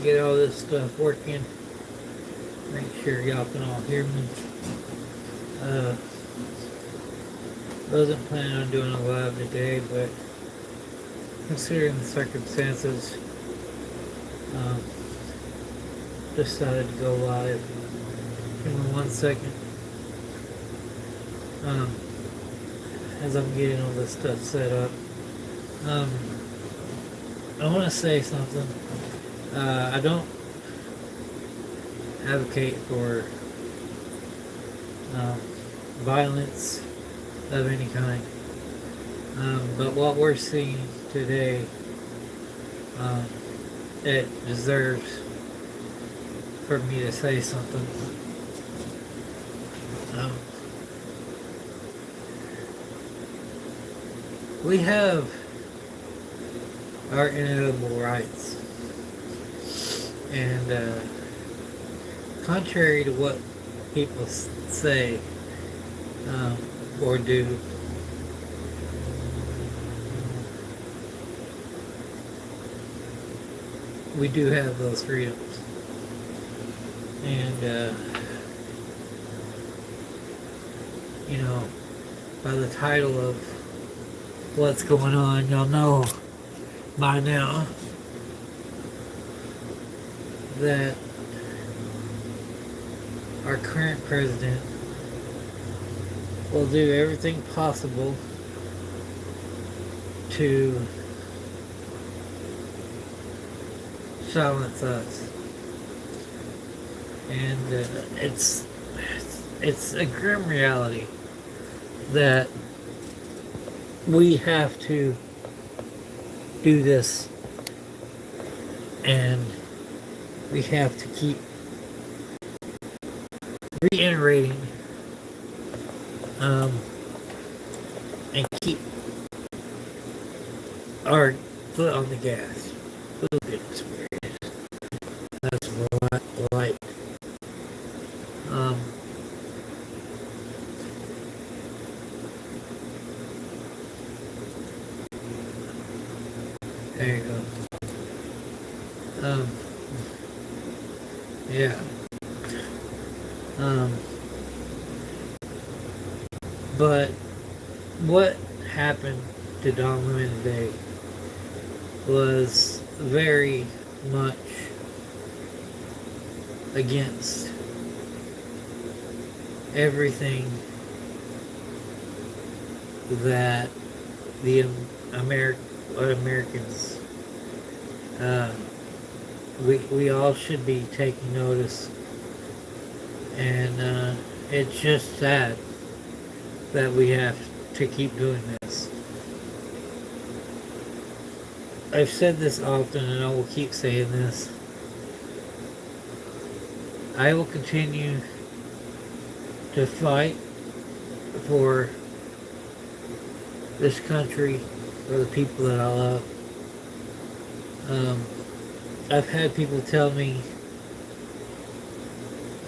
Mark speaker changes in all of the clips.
Speaker 1: get all this stuff working. Make sure y'all can all hear me. Uh, wasn't planning on doing a live today, but considering the circumstances, um, decided to go live. Give me 1 second. As I'm getting all this stuff set up, I want to say something. I don't advocate for violence of any kind. But what we're seeing today, it deserves for me to say something. We have our inalienable rights, and contrary to what people say or do, we do have those freedoms. And by the title of what's going on, y'all know by now that our current president will do everything possible to silence us. And it's a grim reality that we have to do this, and we have to keep reiterating and keep our foot on the gas. Oh goodness gracious, that's light. There you go. Yeah. But what happened to Don Lemon today was very much against everything that the Americans, we all should be taking notice, and it's just sad that we have to keep doing this. I've said this often, and I will keep saying this. I will continue to fight for this country, for the people that I love. I've had people tell me,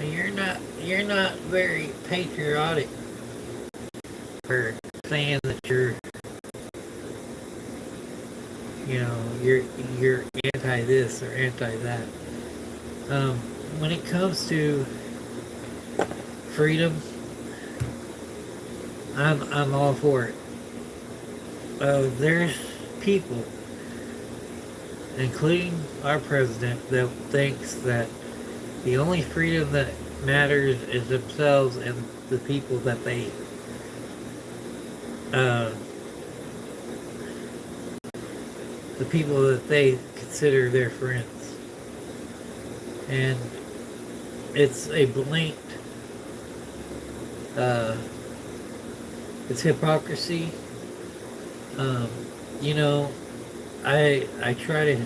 Speaker 1: you're not very patriotic for saying that you're anti this or anti that. When it comes to freedom, I'm all for it. There's people, including our president, that thinks that the only freedom that matters is themselves and the people that they consider their friends. And it's a blatant it's hypocrisy. I try to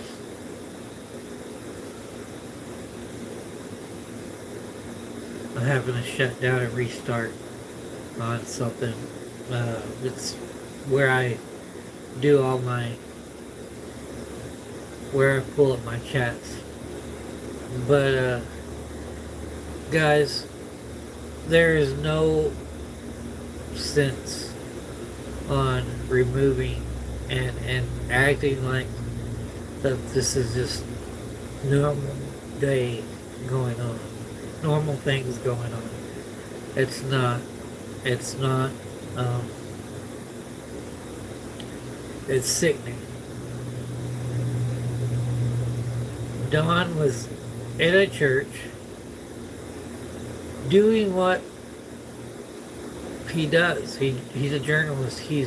Speaker 1: I'm having to shut down and restart on something. It's where I do all my where I pull up my chats. But guys, there is no sense on removing and acting like that this is just normal day going on, normal things going on. It's not. It's not. Um, it's sickening. Don was in a church doing what he does. He's a journalist. He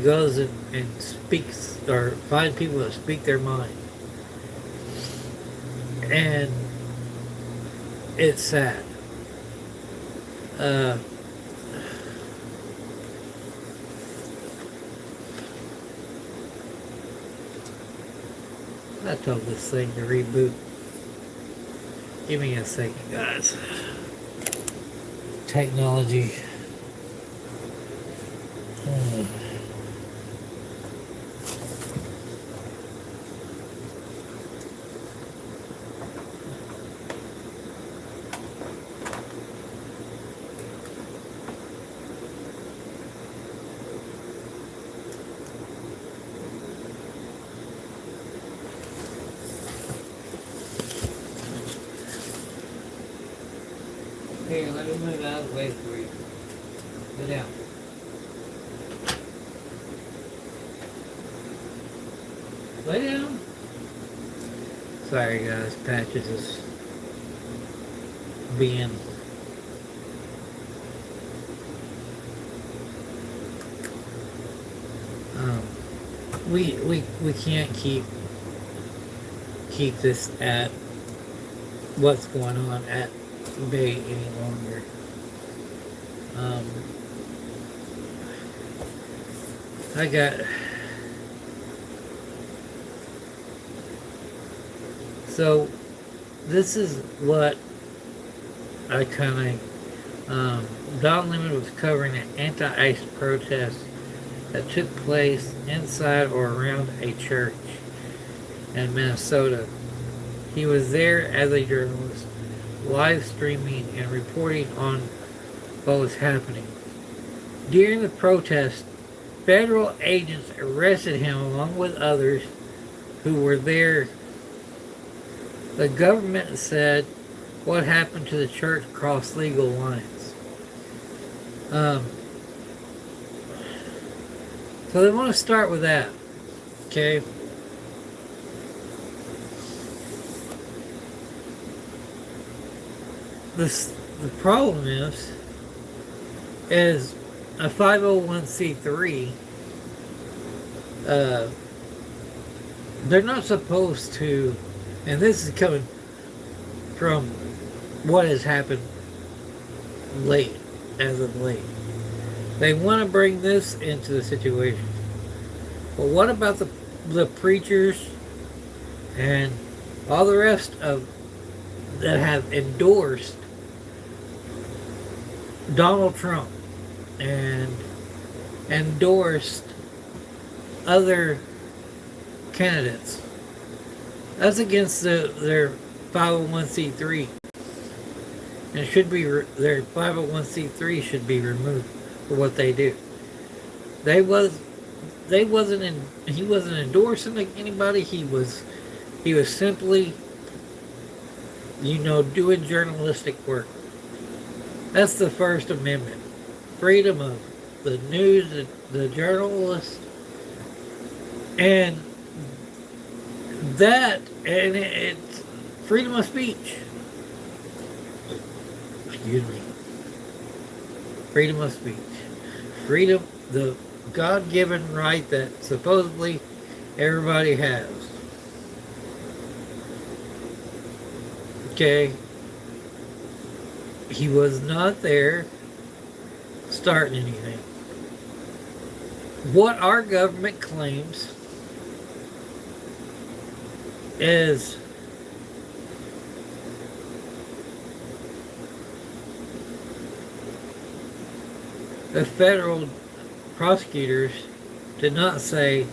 Speaker 1: goes and speaks or finds people that speak their mind. And it's sad. I told this thing to reboot. Give me a second, guys. Technology. Here, let me move out of the way for you. Go down. Lay down. Sorry guys, Patches is being we can't keep this at what's going on at bay any longer. I got so this is what I kind of Don Lemon was covering an anti-ICE protest that took place inside or around a church in Minnesota. He was there as a journalist, live streaming and reporting on what was happening. During the protest, federal agents arrested him along with others who were there. The government said what happened to the church crossed legal lines. So they want to start with that. Okay. The problem is a 501c3, they're not supposed to, and this is coming from what has happened as of late. They want to bring this into the situation. But what about the preachers and all the rest of that have endorsed Donald Trump and endorsed other candidates? That's against their 501c3. And it should be their 501c3 should be removed for what they do. He wasn't endorsing anybody. He was simply, doing journalistic work. That's the First Amendment. Freedom of the news, the journalist, and it's freedom of speech. Excuse me. Freedom of speech. Freedom, the God-given right that supposedly everybody has. Okay. He was not there starting anything. What our government claims is the federal prosecutors did not say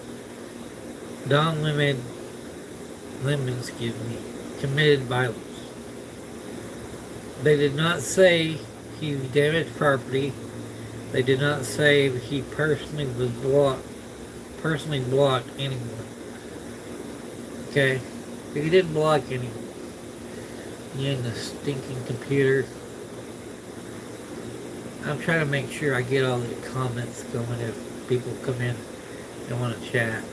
Speaker 1: Don Lemon, committed violence. They did not say he damaged property. They did not say he personally blocked anyone. Okay? If you didn't block any, you in the stinking computer. I'm trying to make sure I get all the comments going if people come in and want to chat.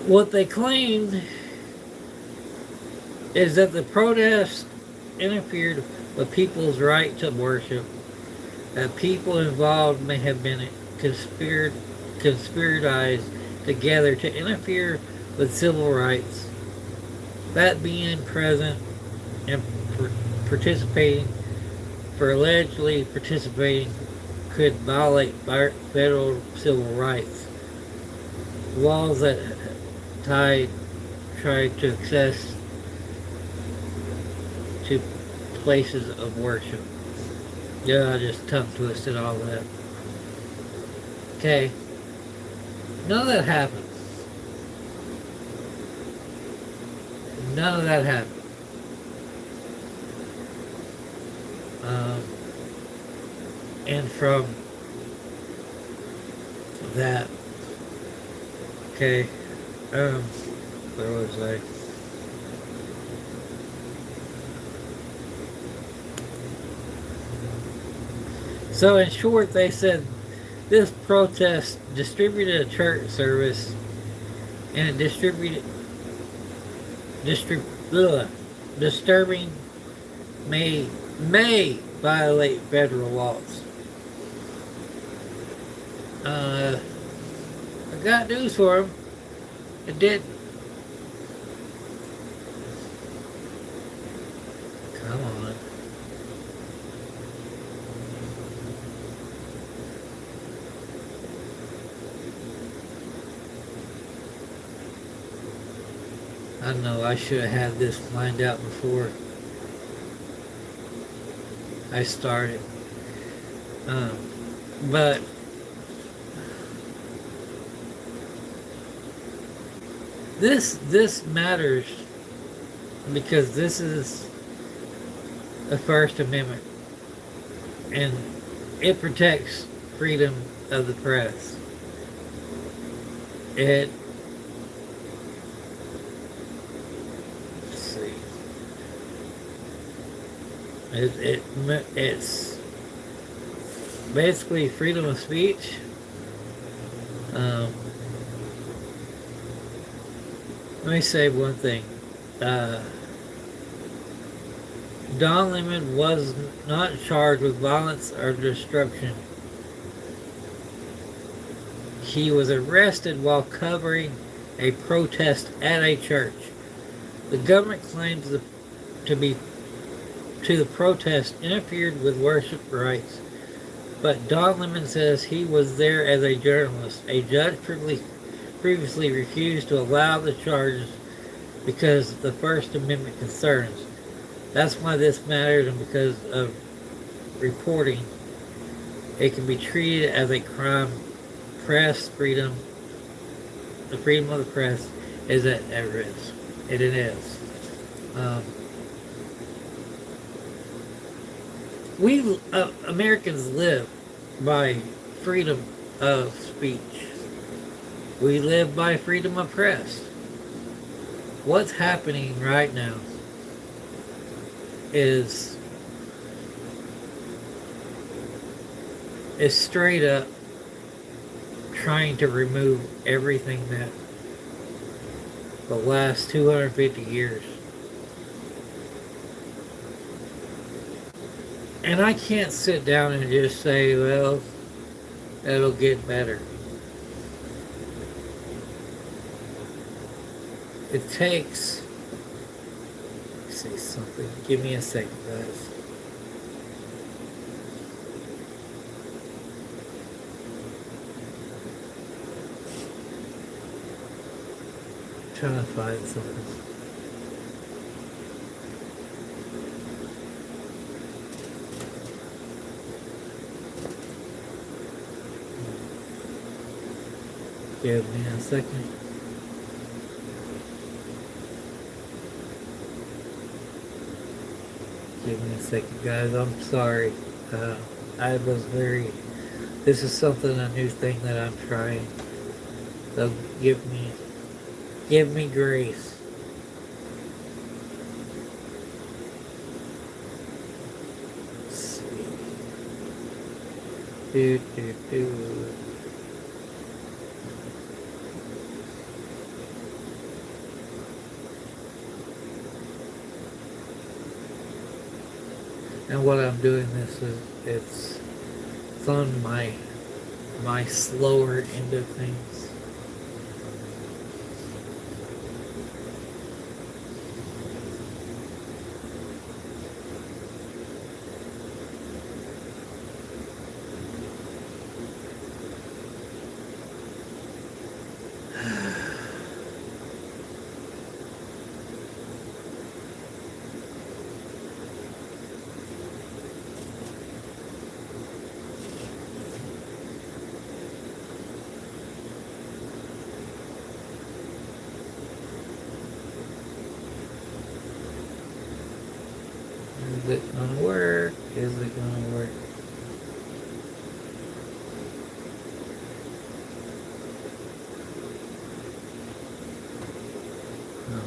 Speaker 1: What they claimed is that the protest interfered with people's right to worship, that people involved may have been conspiratized together to interfere with civil rights, that being present and participating for allegedly participating could violate federal civil rights. Laws that tried to access to places of worship. Yeah, I just tongue twisted all that. Okay. None of that happened. None of that happened. And from that, okay, where was I? So in short, they said this protest distributed a church service and it disturbing may violate federal laws. I got news for them. It did. Come on. I know I should have had this lined out before I started. But this matters because this is the First Amendment and it protects freedom of the press. It it's basically freedom of speech. Let me say one thing. Don Lemon was not charged with violence or destruction. He was arrested while covering a protest at a church. The government claims the protest interfered with worship rights, but Don Lemon says he was there as a journalist. A judge previously refused to allow the charges because of the First Amendment concerns. That's why this matters, and because of reporting, it can be treated as a crime. Press freedom, the freedom of the press, is at risk. It is. We Americans live by freedom of speech. We live by freedom of press. What's happening right now is straight up trying to remove everything that the last 250 years. And I can't sit down and just say, well, it'll get better. It takes... Let's see something. Give me a second, guys. Trying to find something. Give me a second. Give me a second, guys. I'm sorry. I was very This is something, a new thing that I'm trying. So give me grace. Let's see. Do. And what I'm doing this is it's on my slower end of things. Is it gonna work? Is it gonna work? No.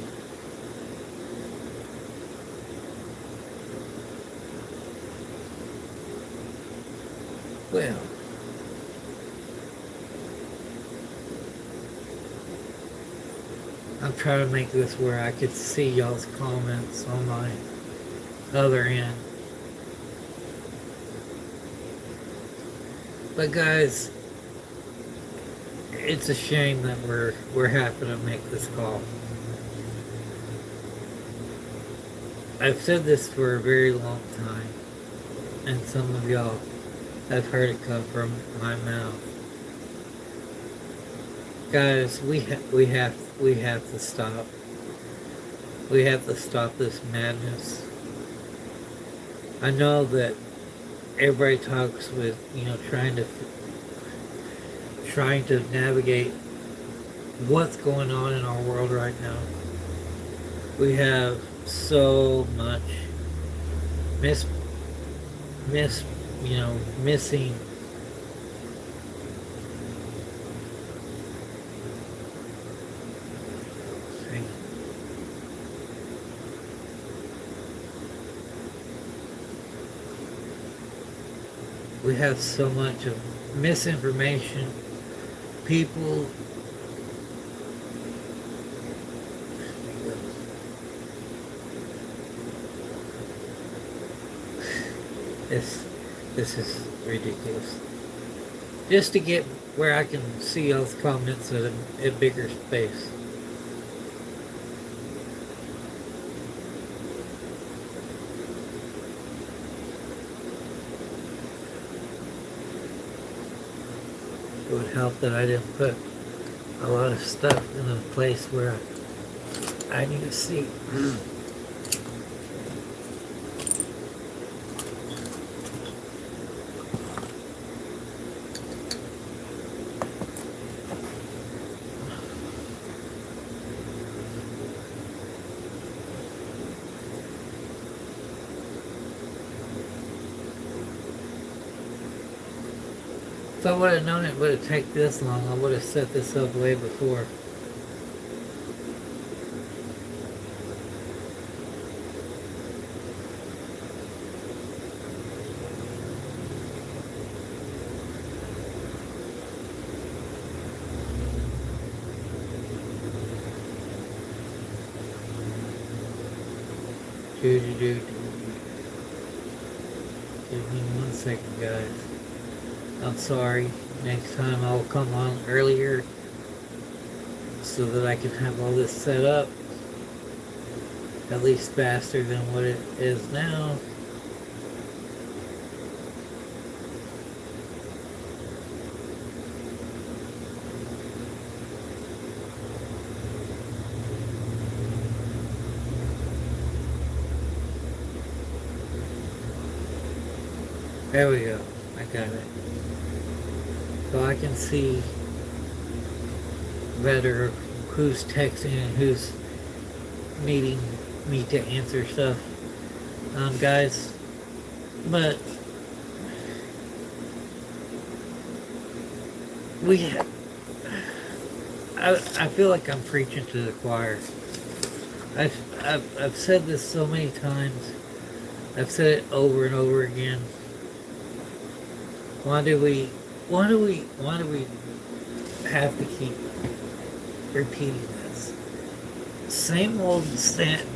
Speaker 1: Well, I'm trying to make this where I could see y'all's comments on my other end. But guys, it's a shame that we're having to make this call. I've said this for a very long time, and some of y'all have heard it come from my mouth. Guys, we have to stop. We have to stop this madness. I know that everybody talks with, trying to navigate what's going on in our world right now. We have so much missing. We have so much of misinformation. People this is ridiculous. Just to get where I can see y'all's comments at a bigger space. It would help that I didn't put a lot of stuff in a place where I need to see. If I would have known it would have taken this long, I would have set this up way before. Give me 1 second, guys. I'm sorry. Next time I'll come on earlier so that I can have all this set up. At least faster than what it is now. There we go. I got it. So I can see better who's texting and who's needing me to answer stuff. Guys, but we I feel like I'm preaching to the choir. I've said this so many times. I've said it over and over again. Why do we why do we have to keep repeating this? Same old same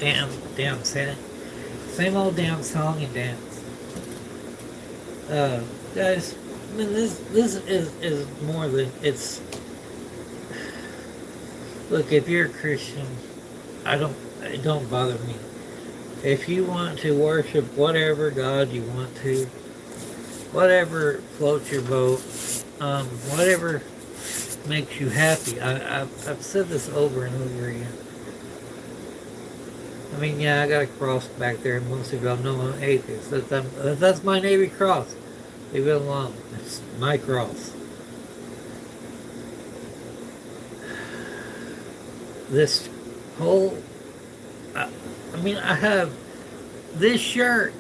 Speaker 1: old damn song and dance. Guys, I mean this is more than it's. Look, if you're a Christian, it don't bother me. If you want to worship whatever God you want to, whatever floats your boat, whatever makes you happy. I've said this over and over again. I mean, yeah, I got a cross back there, and most of y'all know I'm atheist. That's my Navy cross. Leave it alone. It's my cross. This whole, I mean, I have this shirt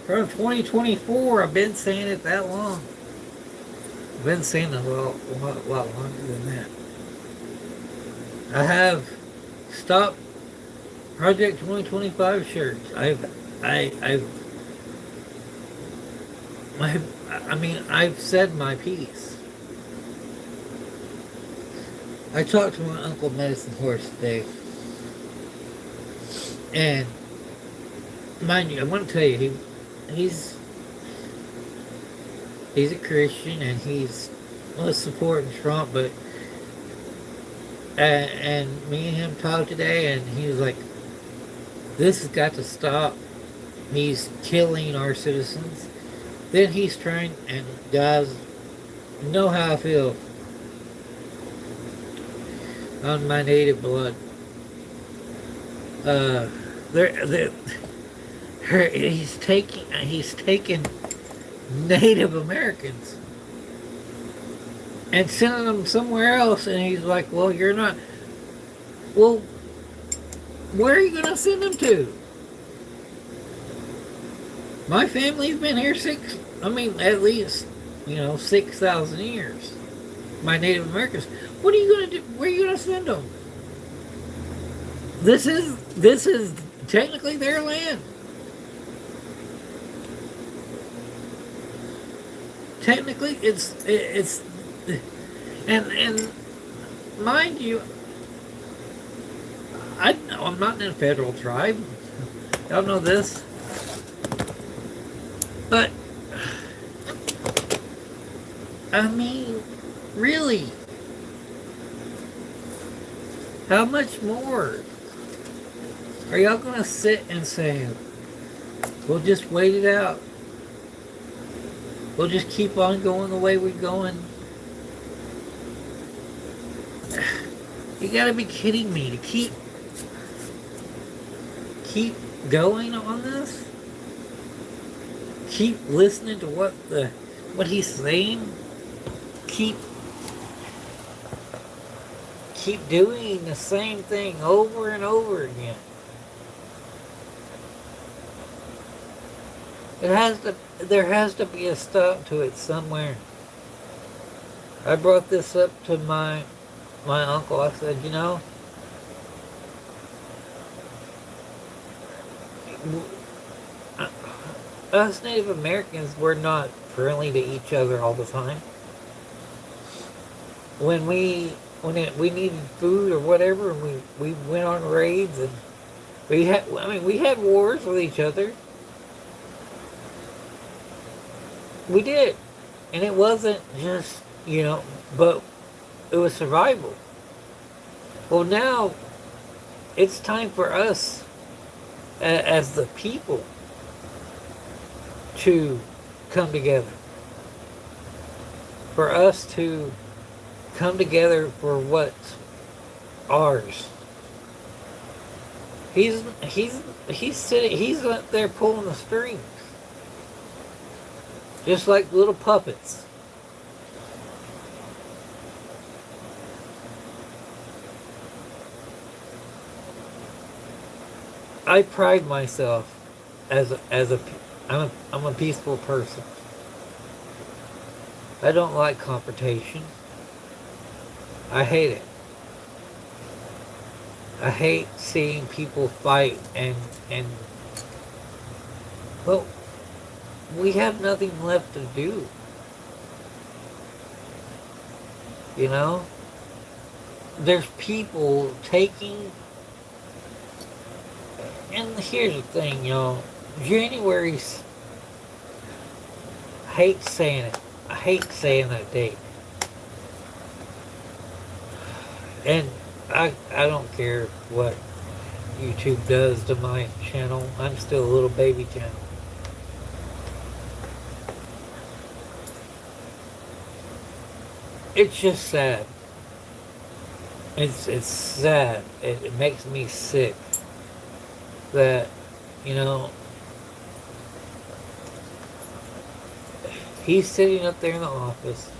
Speaker 1: from 2024. I've been saying it that long. I've been saying it a lot longer than that. I have Stop Project 2025 shirts. I've said my piece. I talked to my Uncle Medicine Horse today. And mind you, I want to tell you, he's a Christian and he's supporting Trump, but and me and him talked today, and he was like, "This has got to stop. He's killing our citizens." Then he's trying, and guys, you know how I feel on my native blood. He's taking Native Americans and sending them somewhere else, and he's like, "Well, you're not. Well, where are you going to send them to? My family's been here at least 6,000 years. My Native Americans. What are you going to do? Where are you going to send them? This is technically their land. Technically, it's and mind you, I'm not in a federal tribe. Y'all know this, but I mean, really, how much more are y'all gonna sit and say, "We'll just wait it out. We'll just keep on going the way we're going"? You gotta be kidding me to keep going on this? Keep listening to what he's saying? Keep doing the same thing over and over again. There has to be a stop to it somewhere. I brought this up to my uncle. I said, us Native Americans, we're not friendly to each other all the time. When we needed food or whatever, and we went on raids, and we had wars with each other. We did. And it wasn't just, but it was survival. Well, now it's time for us as the people to come together. For us to come together for what's ours. He's up there pulling the strings. Just like little puppets. I pride myself I'm a peaceful person. I don't like confrontation. I hate it. I hate seeing people fight and well, we have nothing left to do. You know? There's people taking, and here's the thing, y'all. January's, I hate saying it. I hate saying that date. And I don't care what YouTube does to my channel. I'm still a little baby channel. It's just sad. It's sad. It makes me sick that, you know, he's sitting up there in the office.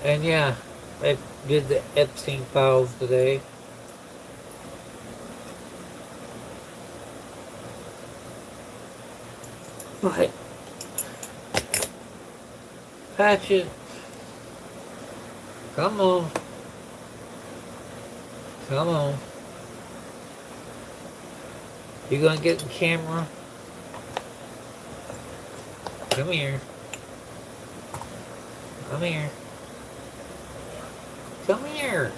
Speaker 1: And yeah, I did the Epstein files today. But Patchett, come on. Come on. You gonna get the camera? Come here. Come here. Come here.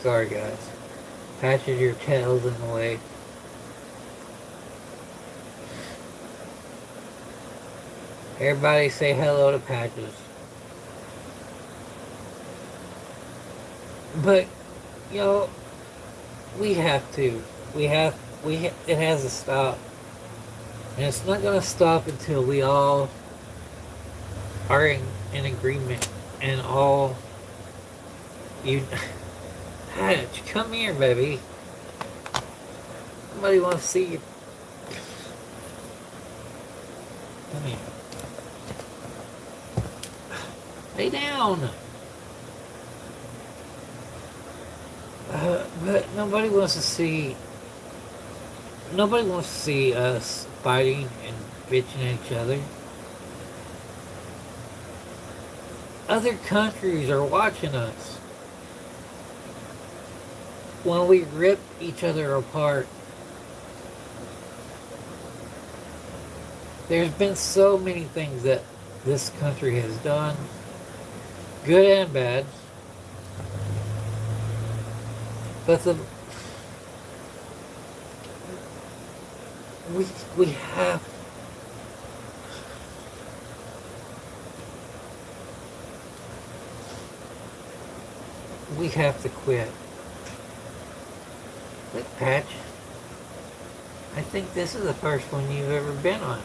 Speaker 1: Sorry guys. Patches, your tail's in the way. Everybody say hello to Patches. But, you know, we have to. It has to stop. And it's not going to stop until we all are in agreement and all you. Hatch, come here, baby. Somebody wants to see you. Come here. Lay down. But nobody wants to see. Nobody wants to see us fighting and bitching at each other. Other countries are watching us. When we rip each other apart, there's been so many things that this country has done, good and bad. But we have to quit. Look, Patch, I think this is the first one you've ever been on.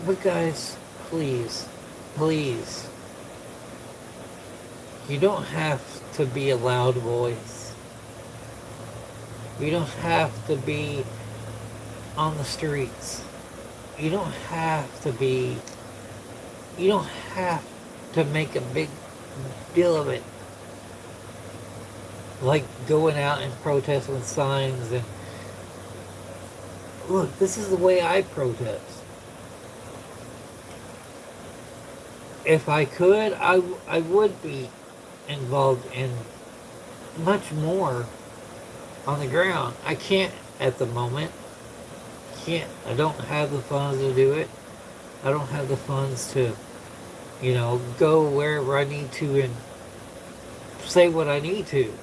Speaker 1: But guys, please, you don't have to be a loud voice. You don't have to be on the streets. You don't have to make a big deal of it. Like going out and protest with signs and look, this is the way I protest. If I could, I would be involved in much more on the ground. I can't at the moment. I don't have the funds to do it. I don't have the funds to, go wherever I need to and say what I need to.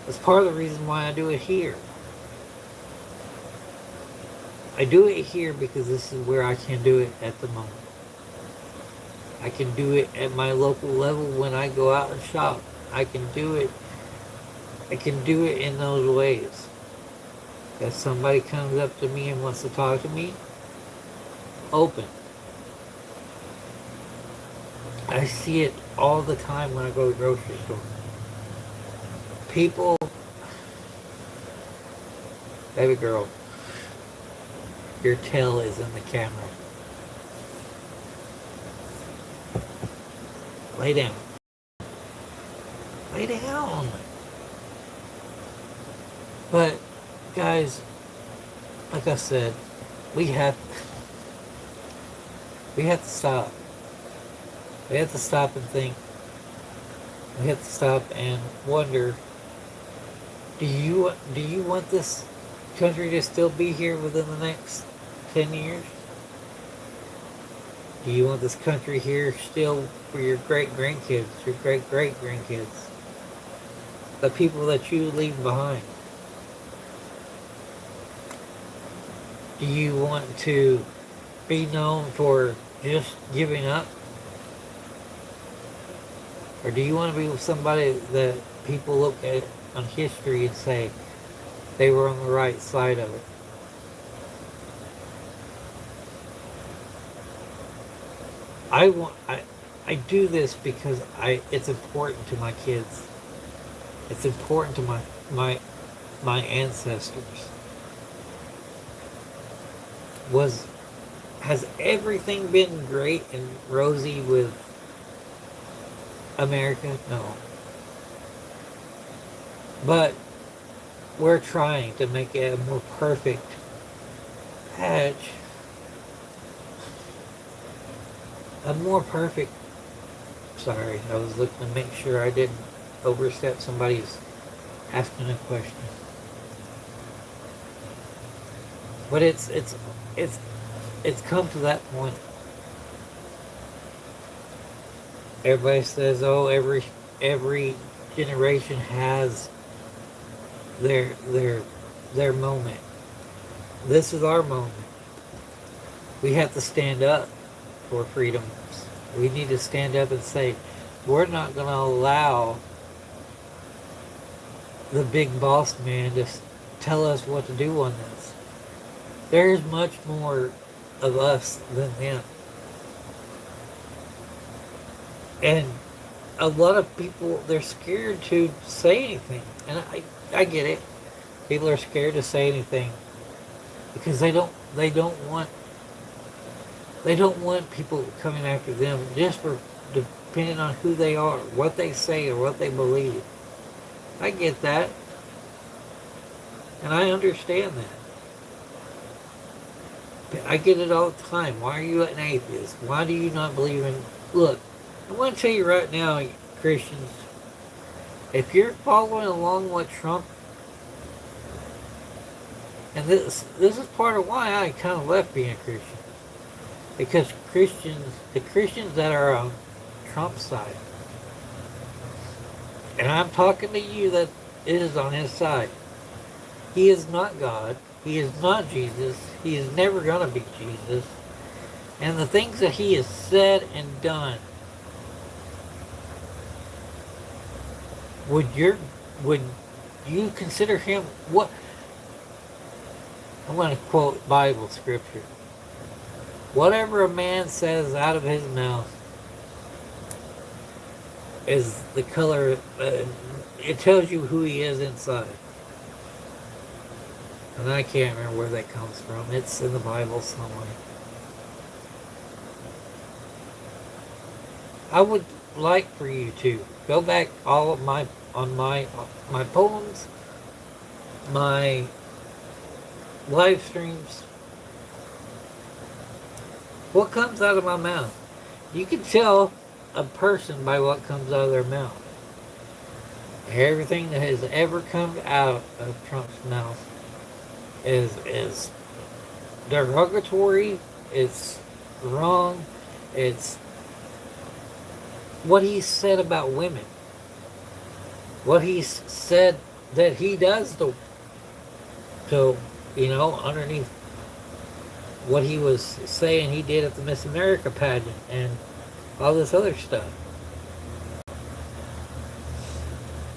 Speaker 1: That's part of the reason why I do it here. I do it here because this is where I can do it at the moment. I can do it at my local level when I go out and shop. I can do it in those ways. If somebody comes up to me and wants to talk to me, open. I see it all the time when I go to the grocery store. People, baby girl, your tail is in the camera. Lay down. Lay down. But, guys, like I said, we have we have to stop. We have to stop and think. We have to stop and wonder, do you want this country to still be here within the next 10 years? Do you want this country here still for your great grandkids, your great great grandkids, the people that you leave behind? Do you want to be known for just giving up? Or do you want to be somebody that people look at on history and say they were on the right side of it? I do this because it's important to my kids. It's important to my ancestors. Was Has everything been great and rosy with America? No. But we're trying to make it a more perfect patch, a more perfect. Sorry, I was looking to make sure I didn't overstep somebody's asking a question. But it's it's come to that point. Everybody says, "Oh, every generation has their their moment." This is our moment. We have to stand up for freedoms. We need to stand up and say, we're not going to allow the big boss man to tell us what to do on this. There's much more of us than them. And a lot of people, they're scared to say anything. And I get it. People are scared to say anything because they don't want people coming after them just for depending on who they are, what they say, or what they believe. I get that. And I understand that. I get it all the time. Why are you an atheist? Why do you not believe in... Look, I want to tell you right now, Christians, if you're following along what Trump... And this is part of why I kind of left being a Christian. Because the Christians that are on Trump's side, and I'm talking to you that is on his side, he is not God. He is not Jesus. He is never going to be Jesus. And the things that he has said and done, would you consider him what? I'm going to quote Bible scripture. Whatever a man says out of his mouth is the color. It tells you who he is inside. And I can't remember where that comes from. It's in the Bible somewhere. I would like for you to go back all of my poems, my live streams. What comes out of my mouth? You can tell a person by what comes out of their mouth. Everything that has ever come out of Trump's mouth is derogatory, it's wrong, it's what he said about women, what he said that he does to underneath what he was saying he did at the Miss America pageant and all this other stuff.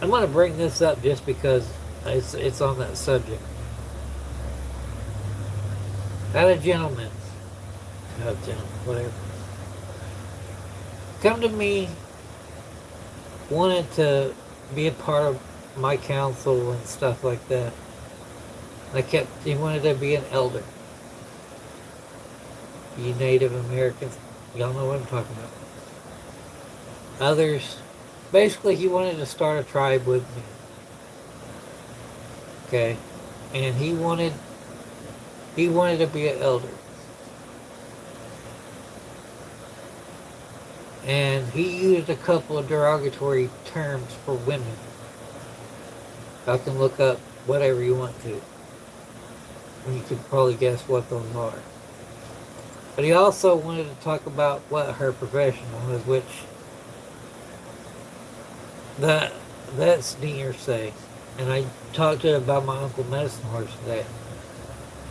Speaker 1: I'm going to bring this up just because it's on that subject. I had a gentleman, whatever, come to me, wanted to be a part of my council and stuff like that. He wanted to be an elder. You Native Americans, y'all know what I'm talking about. Others, basically he wanted to start a tribe with me. Okay? And he wanted He wanted to be an elder. And he used a couple of derogatory terms for women. I can look up whatever you want to. And you could probably guess what those are. But he also wanted to talk about what her profession was, which that's near say. And I talked to him about my Uncle Medicine Horse today.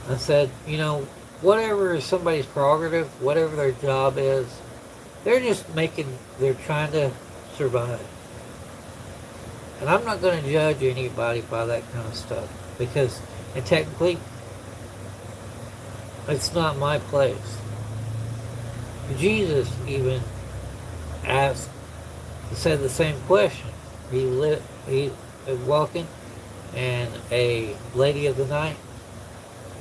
Speaker 1: I said, whatever is somebody's prerogative, whatever their job is, they're trying to survive. And I'm not going to judge anybody by that kind of stuff. And technically, it's not my place. Jesus even said the same question. He was walking, and a lady of the night,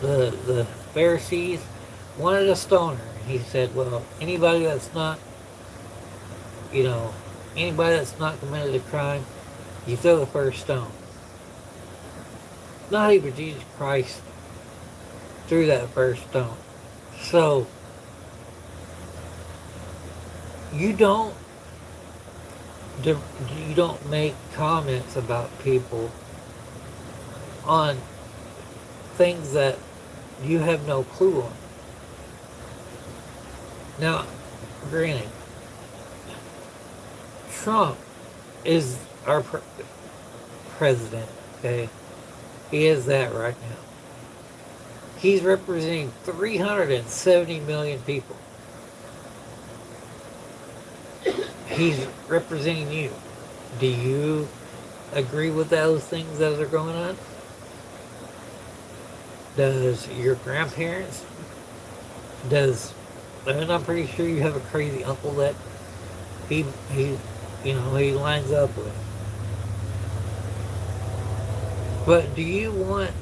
Speaker 1: the Pharisees wanted to stone her. And he said, well, anybody that's not committed a crime, you throw the first stone. Not even Jesus Christ threw that first stone. So, you don't make comments about people on things that you have no clue on. Now, granted, Trump is our president, okay? He is that right now. He's representing 370 million people. He's representing you. Do you agree with those things that are going on? Does your grandparents? And I'm pretty sure you have a crazy uncle that he lines up with. But do you want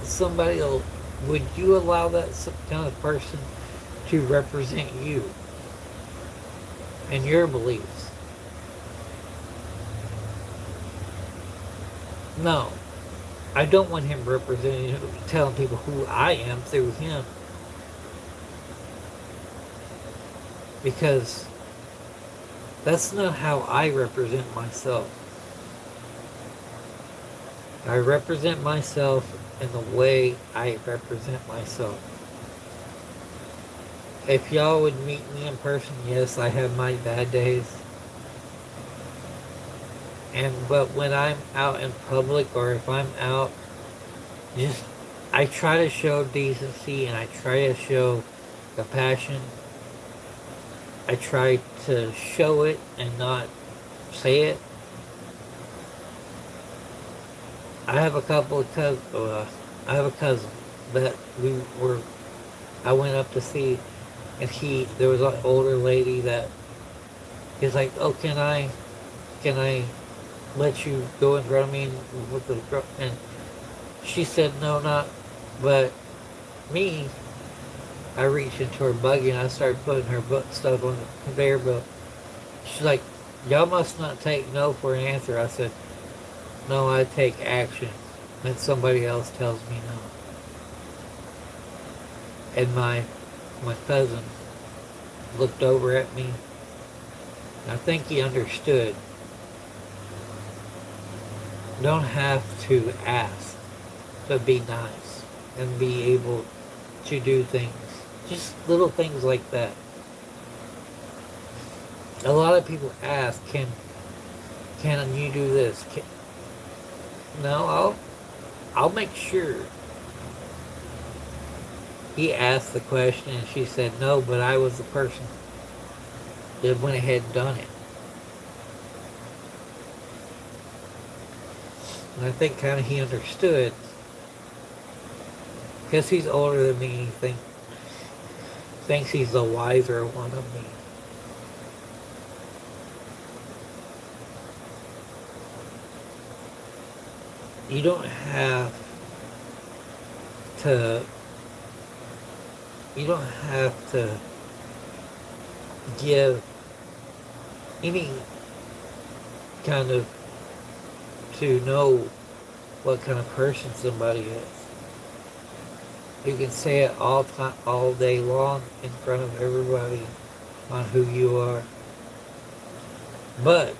Speaker 1: somebody else? Would you allow that kind of person to represent you and your beliefs? No. I don't want him representing, telling people who I am through him. Because that's not how I represent myself. I represent myself in the way I represent myself. If y'all would meet me in person, yes, I have my bad days. But when I'm out in public, or if I'm out, I try to show decency, and I try to show compassion. I try to show it and not say it. I have a cousin that I went up to see, and there was an older lady that he's like, oh, can I let you go in front of me with the girl? And she said, no, not, but me, I reached into her buggy and I started putting her stuff on the conveyor belt. She's like, y'all must not take no for an answer. I said, no, I take action when somebody else tells me no. And my cousin looked over at me. I think he understood. Don't have to ask to be nice and be able to do things. Just little things like that. A lot of people ask, can you do this? No, I'll make sure. He asked the question and she said no, but I was the person that went ahead and done it. And I think kind of he understood, because he's older than me. He thinks he's the wiser one of me. You don't have to give any kind of, to know what kind of person somebody is. You can say it all day long in front of everybody on who you are. But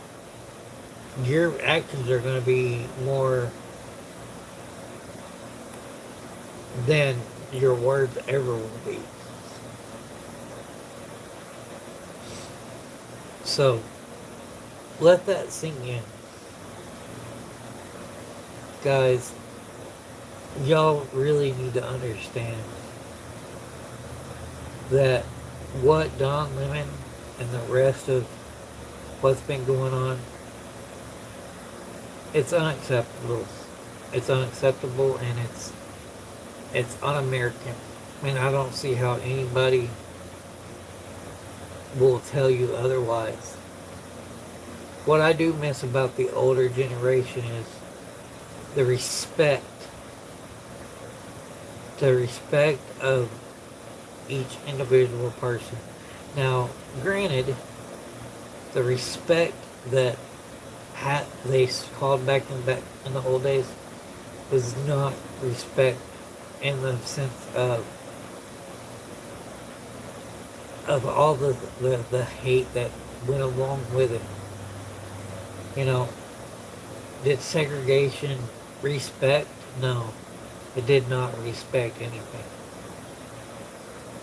Speaker 1: your actions are going to be more than your words ever will be. So let that sink in. Guys, y'all really need to understand that what Don Lemon and the rest of what's been going on, it's unacceptable. It's unacceptable, and it's un-American. I mean, I don't see how anybody will tell you otherwise. What I do miss about the older generation is the respect. The respect of each individual person. Now, granted, the respect that they called back in the old days was not respect in the sense of all the hate that went along with it. You know, did segregation respect? No, it did not respect anything.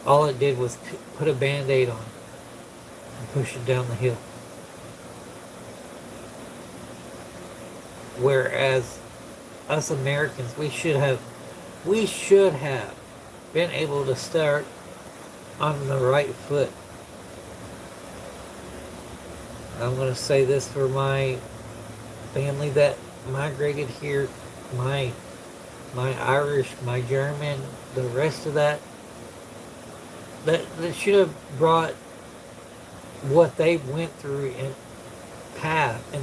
Speaker 1: All it did was put a band-aid on and push it down the hill. Whereas us Americans, we should have been able to start on the right foot. I'm going to say this for my family that migrated here, my Irish, my German, the rest of that should have brought what they went through in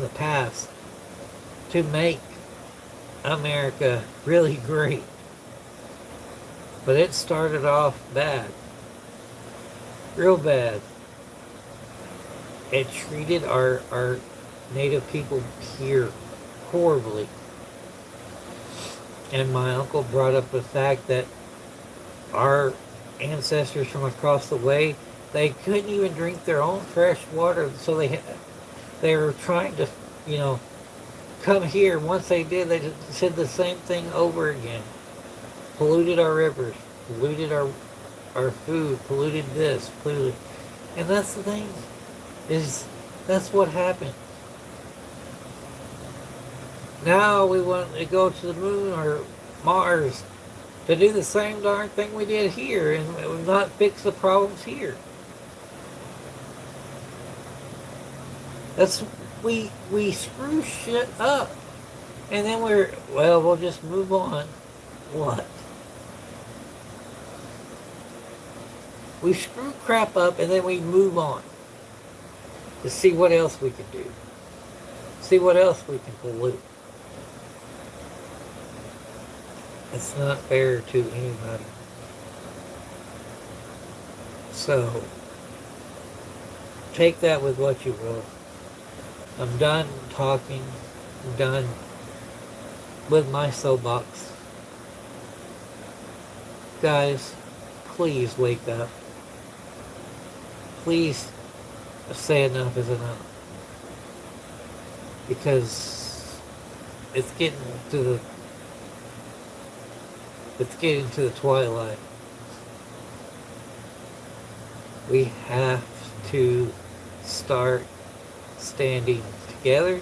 Speaker 1: the past to make America really great. But it started off bad. Real bad. It treated our native people here horribly. And my uncle brought up the fact that our ancestors from across the way, they couldn't even drink their own fresh water, so they were trying to, come here. Once they did, they said the same thing over again. Polluted our rivers, polluted our food, polluted this, polluted. And that's the thing, that's what happened. Now we want to go to the moon or Mars to do the same darn thing we did here and not fix the problems here. We screw shit up. And then we'll just move on. What? We screw crap up and then we move on to see what else we can do. See what else we can pollute. It's not fair to anybody. So, take that with what you will. I'm done talking. I'm done with my soapbox. Guys, please wake up. Please say enough is enough. Because it's getting to the twilight. We have to start standing together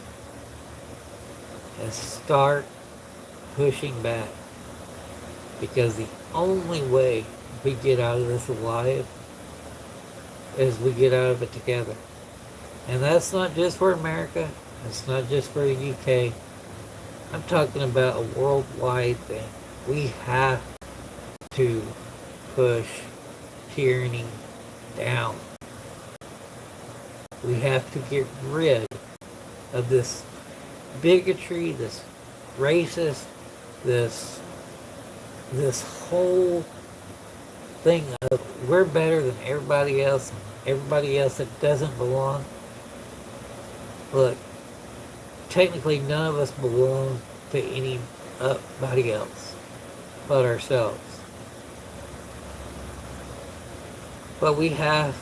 Speaker 1: and start pushing back. Because the only way we get out of this alive is we get out of it together. And that's not just for America. It's not just for the UK. I'm talking about a worldwide thing. We have to push tyranny down. We have to get rid of this bigotry, this racist, this whole thing of we're better than everybody else that doesn't belong. Look, technically none of us belong to anybody else but ourselves. But we have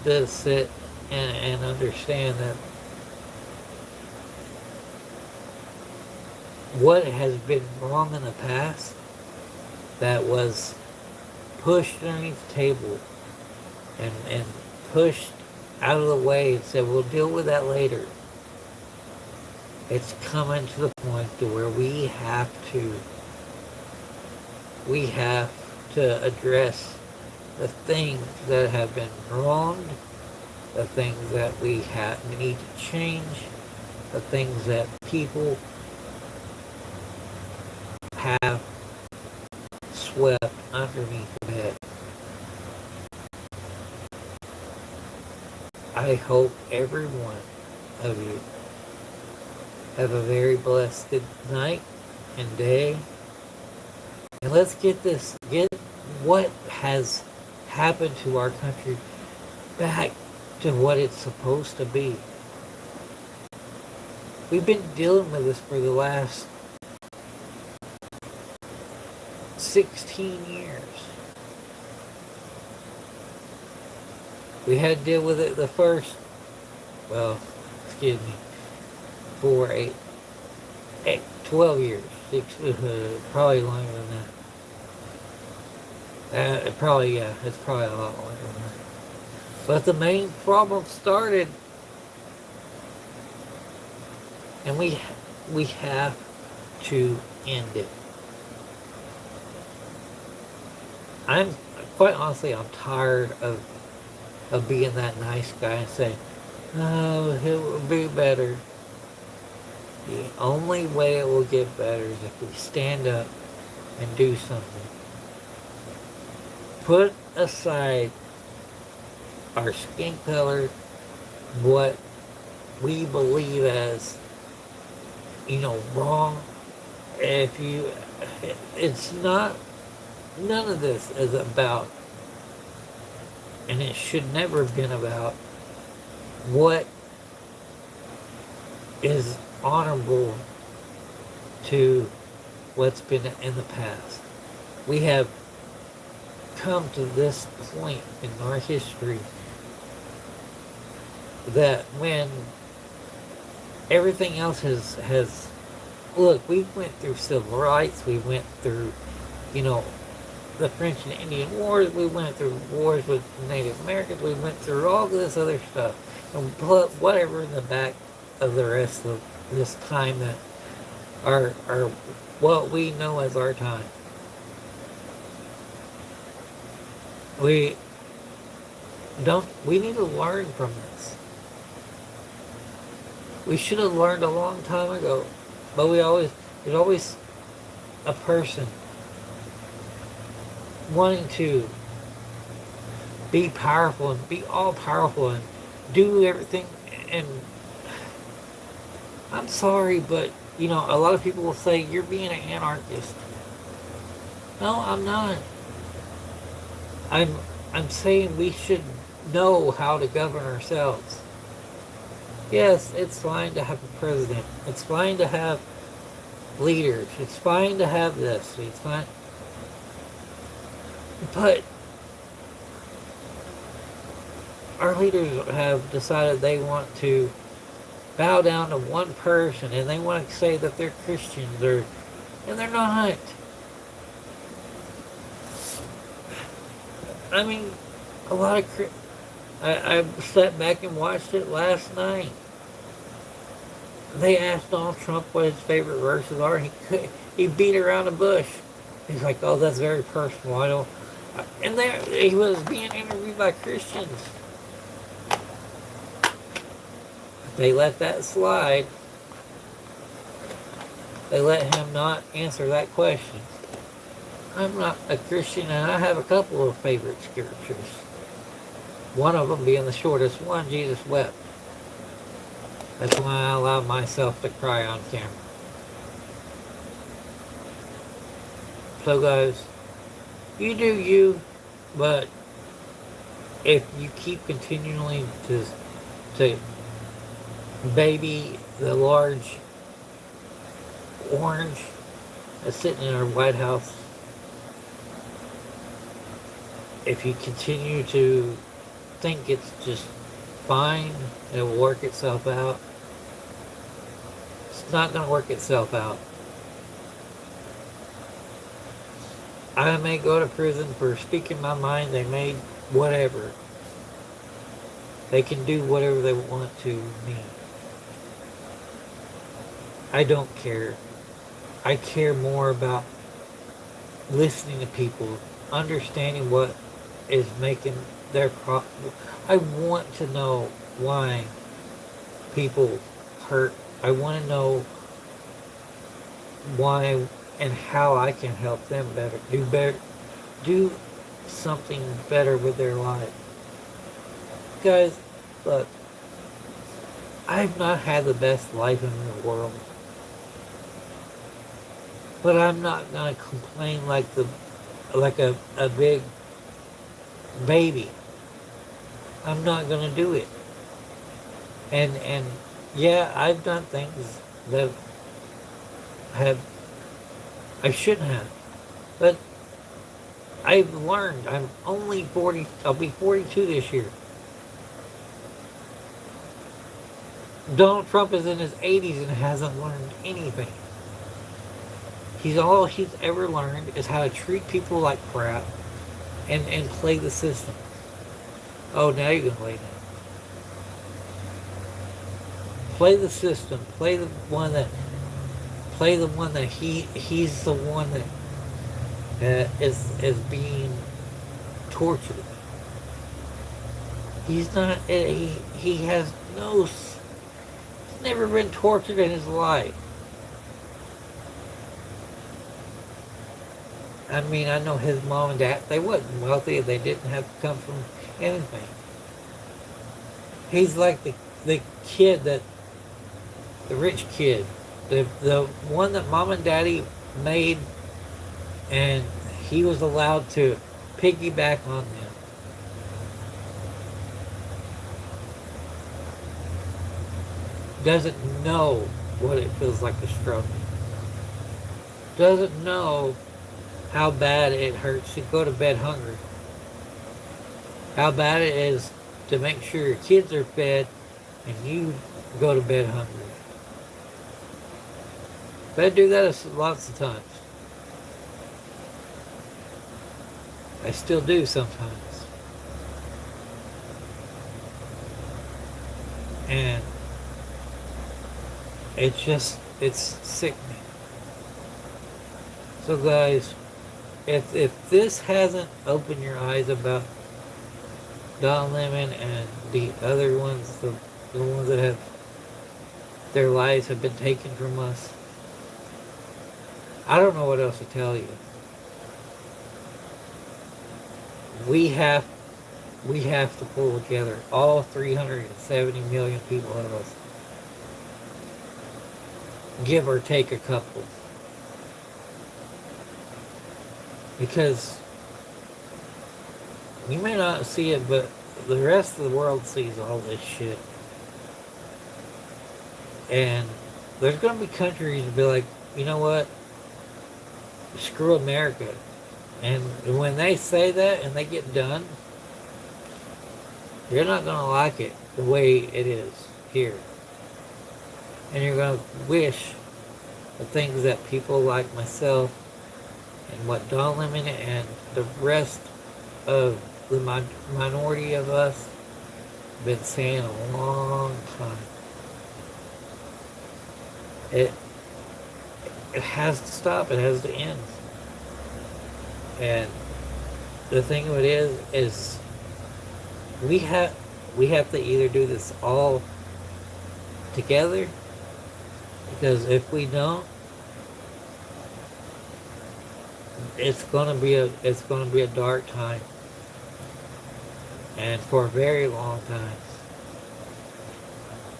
Speaker 1: to sit and understand that what has been wrong in the past that was pushed underneath the table and pushed out of the way and said, we'll deal with that later. It's coming to the point to where we have to address the things that have been wronged, the things that we need to change, the things that people have swept underneath the bed. I hope every one of you have a very blessed good night and day. And let's get what has happened to our country back to what it's supposed to be. We've been dealing with this for the last 16 years. We had to deal with it the first, 12 years. Probably longer than that. It's probably a lot longer than that. But the main problem started, and we have to end it. Quite honestly, I'm tired of being that nice guy and saying, oh, it will be better. The only way it will get better is if we stand up and do something. Put aside our skin color, what we believe as, wrong. It's not, none of this is about, and it should never have been about, what is honorable to what's been in the past. We have come to this point in our history that when everything else has look, we went through civil rights, we went through, the French and Indian Wars, we went through wars with Native Americans, we went through all this other stuff, and put whatever in the back of the rest of this time that are what we know as our time. We need to learn from this. We should have learned a long time ago, but there's always a person wanting to be powerful and be all powerful and do everything. And I'm sorry, but a lot of people will say you're being an anarchist. No, I'm not. I'm saying we should know how to govern ourselves. Yes, it's fine to have a president. It's fine to have leaders. It's fine to have this. It's fine. But our leaders have decided they want to bow down to one person and they want to say that they're Christians, and they're not. I mean, a lot of I sat back and watched it last night. They asked Donald Trump what his favorite verses are. He beat around the bush. He's like, oh, that's very personal. I don't. And there he was being interviewed by Christians. They let that slide. They let him not answer that question. I'm not a Christian, and I have a couple of favorite scriptures. One of them being the shortest one, Jesus wept. That's why I allow myself to cry on camera. So guys, you do you, but if you keep continually to baby the large orange that's sitting in our White House, if you continue to think it's just fine, it will work itself out, it's not going to work itself out. I may go to prison for speaking my mind. They may whatever. They can do whatever they want to me. I don't care. I care more about listening to people, understanding what is making their problem. I want to know why people hurt. I want to know why and how I can help them better, do something better with their life. Guys, look, I've not had the best life in the world, but I'm not gonna complain like a big baby. I'm not gonna do it. And yeah, I've done things that have I shouldn't have. But I've learned. I'm only 40. I'll be 42 this year. Donald Trump is in his 80s and hasn't learned anything. All he's ever learned is how to treat people like crap and play the system. Oh, now you can play now. Play the system. Play the one that he's the one that is being tortured. He's not. He has no. He's never been tortured in his life. I mean, I know his mom and dad. They wasn't wealthy. They didn't have to come from anything. He's like the kid that the rich kid. The one that mom and daddy made, and he was allowed to piggyback on them. Doesn't know what it feels like to struggle. Doesn't know how bad it hurts to go to bed hungry. How bad it is to make sure your kids are fed and you go to bed hungry. But I do that lots of times. I still do sometimes. And it's sickening. So guys, if this hasn't opened your eyes about Don Lemon and the other ones, the ones that have their lives have been taken from us, I don't know what else to tell you. We have to pull together, all 370 million people of us. Give or take a couple. Because you may not see it, but the rest of the world sees all this shit. And there's going to be countries that be like, you know what? Screw America. And when they say that and they get done, you're not going to like it the way it is here. And you're going to wish the things that people like myself and what Don Lemon and the rest of the minority of us have been saying a long time. It has to stop. It has to end. And the thing of it is we have to either do this all together, because if we don't, it's gonna be a dark time, and for a very long time.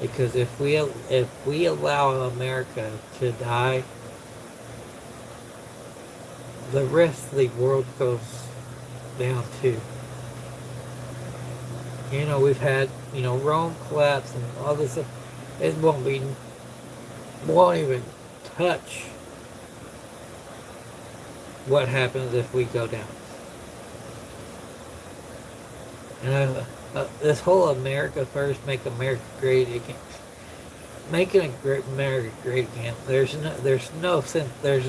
Speaker 1: Because if we allow America to die, the rest of the world goes down too. You know, we've had, Rome collapse and all this stuff. It won't even touch what happens if we go down. And this whole America first, make America great again, making a great America great again. There's no sense. There's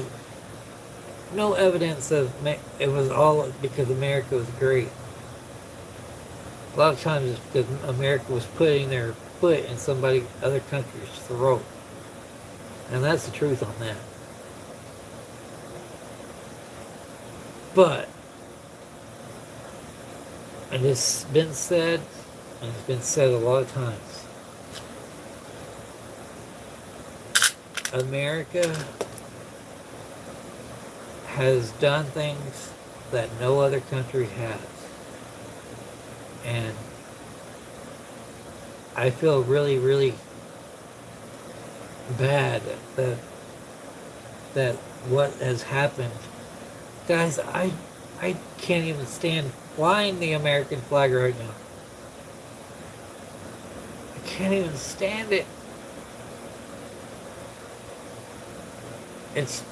Speaker 1: no evidence of it was all because America was great. A lot of times it's because America was putting their foot in other country's throat. And that's the truth on that. But, and it's been said, and it's been said a lot of times, America has done things that no other country has. And I feel really, really bad that what has happened. Guys, I can't even stand flying the American flag right now. I can't even stand it. It's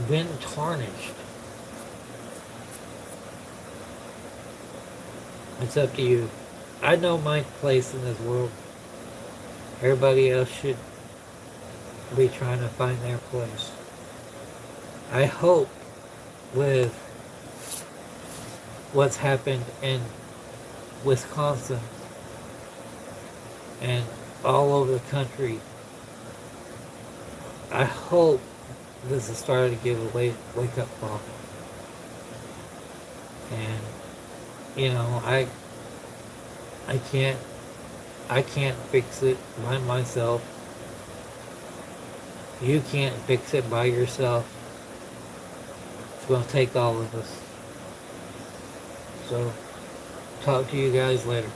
Speaker 1: been tarnished. It's up to you. I know my place in this world. Everybody else should be trying to find their place. I hope with what's happened in Wisconsin and all over the country, I hope this is starting to give a wake up call. And you know, I can't fix it by myself. You can't fix it by yourself. It's going to take all of us. So, talk to you guys later.